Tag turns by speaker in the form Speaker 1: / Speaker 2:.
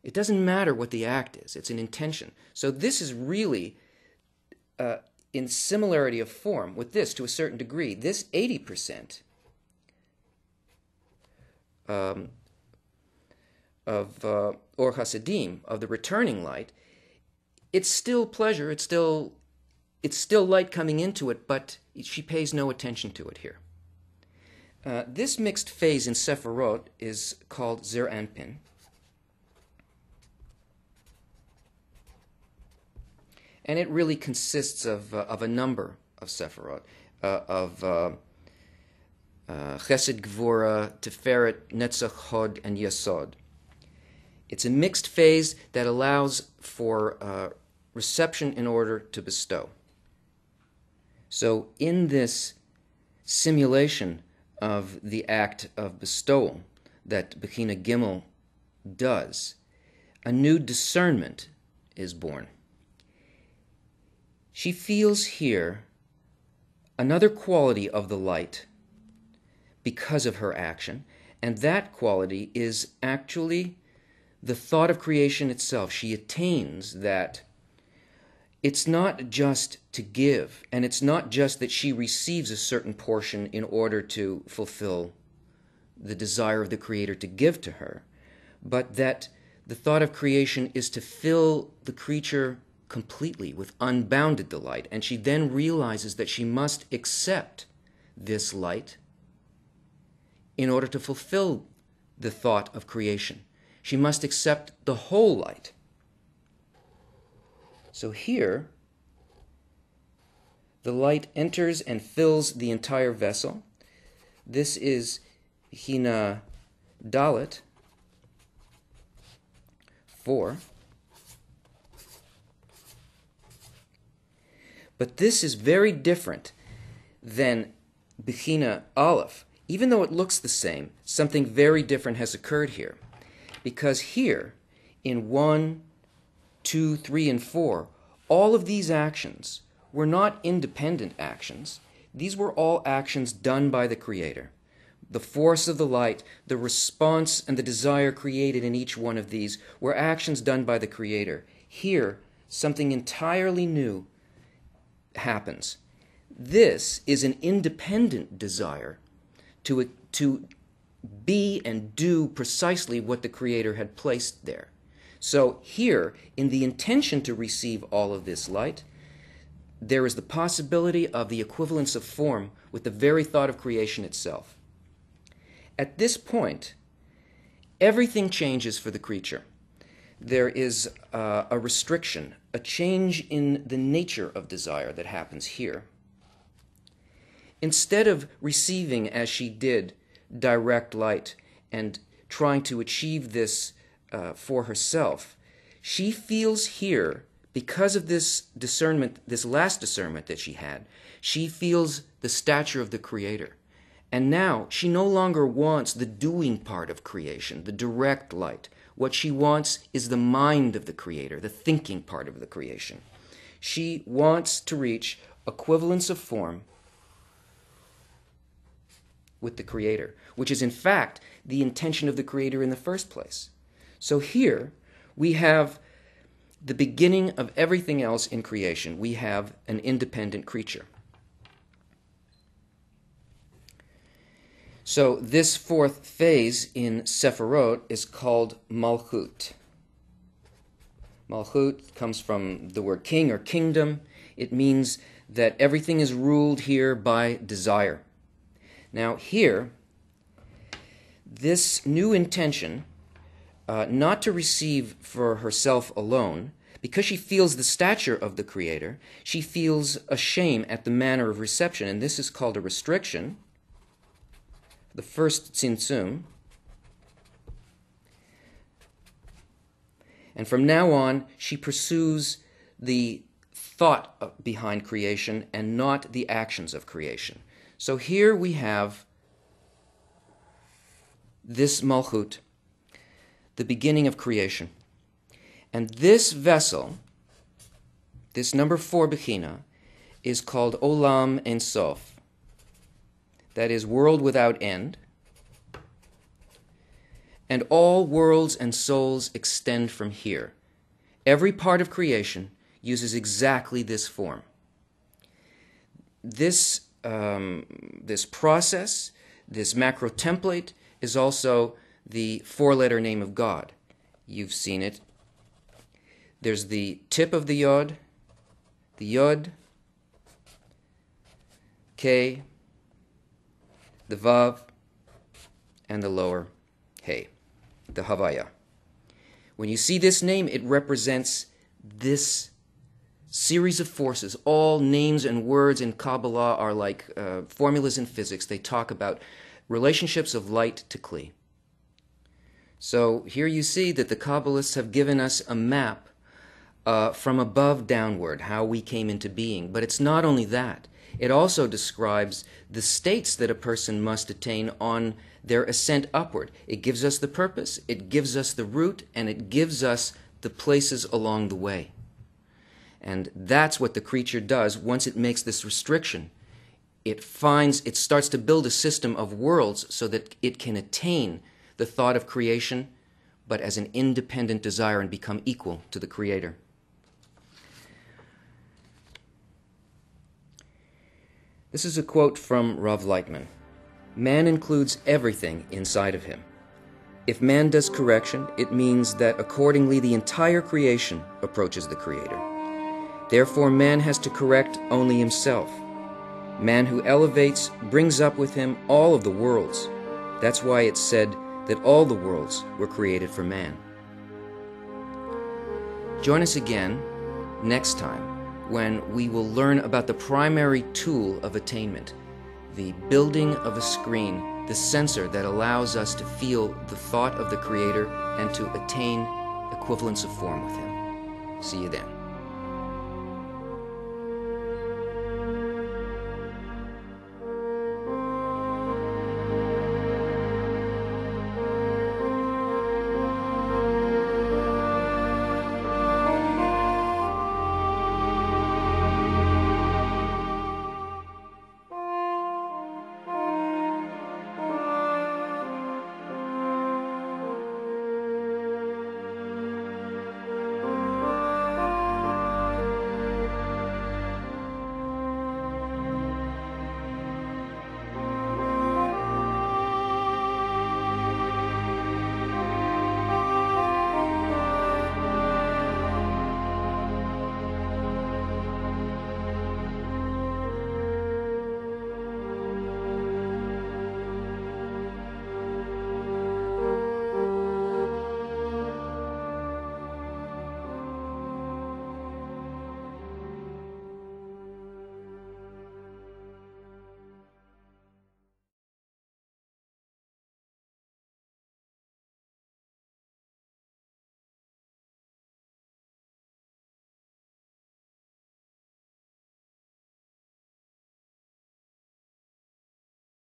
Speaker 1: It doesn't matter what the act is. It's an intention. So this is really in similarity of form with this to a certain degree. This 80% of Or Hasidim, of the returning light, it's still pleasure, it's still light coming into it, but she pays no attention to it here. This mixed phase in Sephirot is called Zer Anpin. And it really consists of a number of Sephirot, of Chesed, Gvura, Tiferet, Netzach, Hod, and Yesod. It's a mixed phase that allows for reception in order to bestow. So in this simulation of the act of bestowal that Bechina Gimel does, a new discernment is born. She feels here another quality of the light because of her action, and that quality is actually the thought of creation itself. She attains that it's not just to give, and it's not just that she receives a certain portion in order to fulfill the desire of the Creator to give to her, but that the thought of creation is to fill the creature completely with unbounded delight, and she then realizes that she must accept this light in order to fulfill the thought of creation. She must accept the whole light. So here, the light enters and fills the entire vessel. This is Hina Dalet 4. But this is very different than Bechina Aleph. Even though it looks the same, something very different has occurred here. Because here, in 1, 2, 3, and 4, all of these actions were not independent actions. These were all actions done by the Creator. The force of the light, the response, and the desire created in each one of these were actions done by the Creator. Here, something entirely new happens. This is an independent desire to be and do precisely what the Creator had placed there. So here, in the intention to receive all of this light, there is the possibility of the equivalence of form with the very thought of creation itself. At this point, everything changes for the creature. There is a restriction, a change in the nature of desire that happens here. Instead of receiving, as she did, direct light and trying to achieve this for herself, she feels here, because of this discernment, this last discernment that she had, she feels the stature of the Creator. And now she no longer wants the doing part of creation, the direct light. What she wants is the mind of the Creator, the thinking part of the creation. She wants to reach equivalence of form with the Creator, which is in fact the intention of the Creator in the first place. So here we have the beginning of everything else in creation. We have an independent creature. So this fourth phase in Sephirot is called Malchut. Malchut comes from the word king or kingdom. It means that everything is ruled here by desire. Now here, this new intention, not to receive for herself alone, because she feels the stature of the Creator, she feels a shame at the manner of reception, and this is called a restriction. The first tzimtzum. And from now on, she pursues the thought behind creation and not the actions of creation. So here we have this Malchut, the beginning of creation. And this vessel, this number 4 Bechina, is called Olam Ein Sof. That is, world without end. and all worlds and souls extend from here. Every part of creation uses exactly this form. This process, this macro template, is also the four-letter name of God. You've seen it. There's the tip of the Yod, K, the Vav, and the lower Hey, the Havaya. When you see this name, it represents this series of forces. All names and words in Kabbala are like formulas in physics. They talk about relationships of light to Kli. So here you see that the Kabbalists have given us a map from above downward, how we came into being. But it's not only that. It also describes the states that a person must attain on their ascent upward. It gives us the purpose, it gives us the route, and it gives us the places along the way. And that's what the creature does once it makes this restriction. It starts to build a system of worlds so that it can attain the thought of creation, but as an independent desire and become equal to the Creator. This is a quote from Rav Lightman. Man includes everything inside of him. If man does correction, it means that accordingly the entire creation approaches the Creator. Therefore, man has to correct only himself. Man who elevates brings up with him all of the worlds. That's why it's said that all the worlds were created for man. Join us again next time when we will learn about the primary tool of attainment, the building of a screen, the sensor that allows us to feel the thought of the Creator and to attain equivalence of form with Him. See you then.